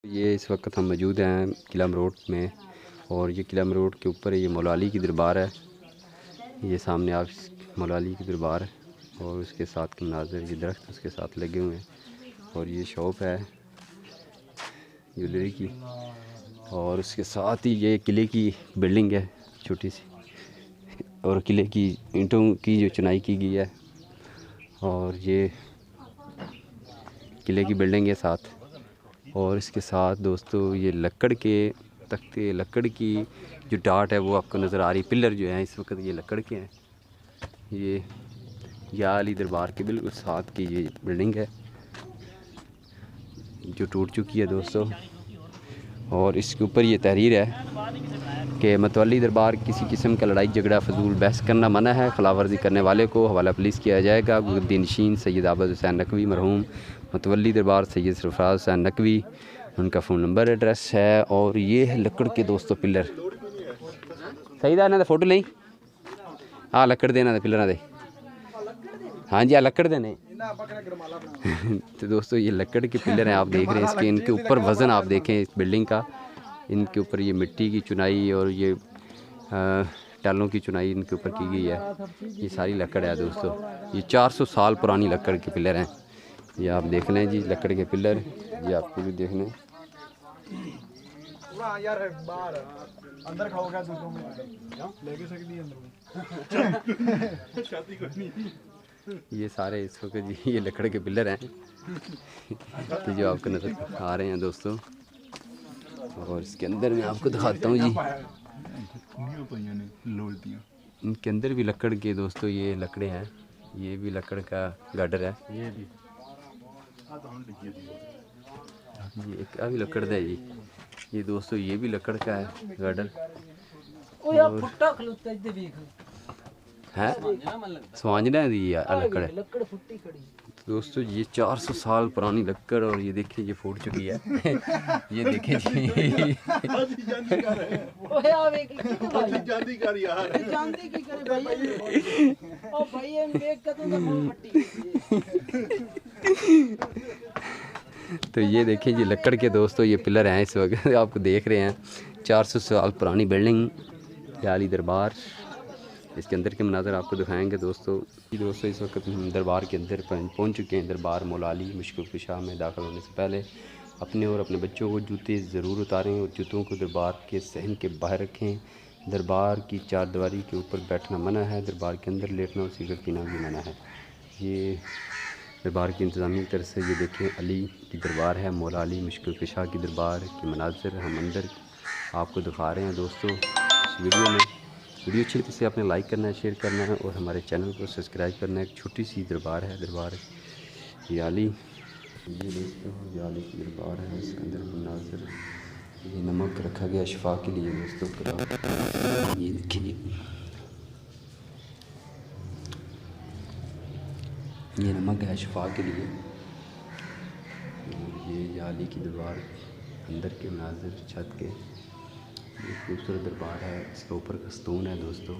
ये इस वक्त हम मौजूद हैं किला मरोड़ में, और ये किला मरोड़ के ऊपर ये मौला अली की दरबार है। ये सामने आप मौला अली की दरबार है और उसके साथ के मनाज़र, ये दरख्त उसके साथ लगे हुए हैं। और ये शॉप है ज्वेलरी की, और उसके साथ ही ये किले की बिल्डिंग है छोटी सी, और किले की ईंटों की जो चुनाई की गई है, और ये किले की बिल्डिंग है साथ। और इसके साथ दोस्तों ये लकड़ के तख्ते, लकड़ की जो डाट है वो आपको नज़र आ रही। पिलर जो है इस वक्त ये लकड़ के हैं। ये या अली दरबार के बिल्कुल साथ की ये बिल्डिंग है जो टूट चुकी है दोस्तों। और इसके ऊपर ये तहरीर है कि मतवली दरबार किसी किस्म का लड़ाई झगड़ा फजूल बहस करना मना है। खिलाफवर्जी करने वाले को हवाला पुलिस किया जाएगा। गुरुद्दीन सैयद आबद हुसैन नकवी मरहूम मतवली दरबार सैयद सरफराज हुसैन नकवी, उनका फ़ोन नंबर एड्रेस है। और ये है लकड़ के दोस्तों पिलर। सही था इन्होंने फ़ोटो ली, हाँ लकड़ देना पिलर दे, हाँ जी हाँ लकड़ देने। तो दोस्तों ये लकड़ के पिलर हैं, आप देख रहे हैं इसके, इनके ऊपर वज़न आप देखें इस बिल्डिंग का। इनके ऊपर ये मिट्टी की चुनाई और ये टालों की चुनाई इनके ऊपर की गई है। ये सारी लकड़ है दोस्तों। ये 400 साल पुरानी लकड़ के पिलर हैं। ये आप देख लें जी लकड़ के पिलर, ये आपको भी देख लें। अंदर खाओगे लेके सकती अंदर। ये सारे इस वक्त जी ये लकड़ के पिलर हैं कि जो आपको नजर आ रहे हैं दोस्तों। और इसके अंदर मैं आपको दिखाता हूँ जी, इनके अंदर भी लकड़ के दोस्तों ये लकड़े हैं। ये भी लकड़ का गार्डर है, ये एक भी लकड़ का है जी। ये दोस्तों ये भी लकड़ का है गार्डर है, स्वांजना दी लकड़ है दोस्तों। ये 400 साल पुरानी लकड़, और ये देखिए ये फूट चुकी है। ये देखिए जी तो ये देखिए जी लकड़ के दोस्तों ये पिलर हैं इस वक्त आपको देख रहे हैं। 400 साल पुरानी बिल्डिंग या अली दरबार। इसके अंदर के मनाज़र आपको दिखाएंगे दोस्तों। इस वक्त हम दरबार के अंदर पहुंच चुके हैं। दरबार मौला अली मुश्किल कुशा में दाखिल होने से पहले अपने और अपने बच्चों को जूते ज़रूर उतारें और जूतों को दरबार के सहन के बाहर रखें। दरबार की चारदीवारी के ऊपर बैठना मना है। दरबार के अंदर लेटना और सिगरेट पीना भी मना है। ये दरबार की इंतज़ामी तरफ से ये देखें अली की दरबार है, मौला अली मुश्किल कुशा की दरबार के मनाज़र हम अंदर आपको दिखा रहे हैं दोस्तों इस वीडियो में। वीडियो अच्छी से आपने लाइक करना है, शेयर करना है और हमारे चैनल को सब्सक्राइब करना है। एक छोटी सी दरबार है, दरबार याली, ये दोस्तों याली की दरबार है। इसके अंदर मनाज़र, ये नमक रखा गया शिफा के लिए दोस्तों। ये देखिए ये नमक है शिफा के लिए। और ये याली की दरबार अंदर के मनाज़र छत के, ये खूबसूरत दरबार है। इसके ऊपर खस्तून है दोस्तों।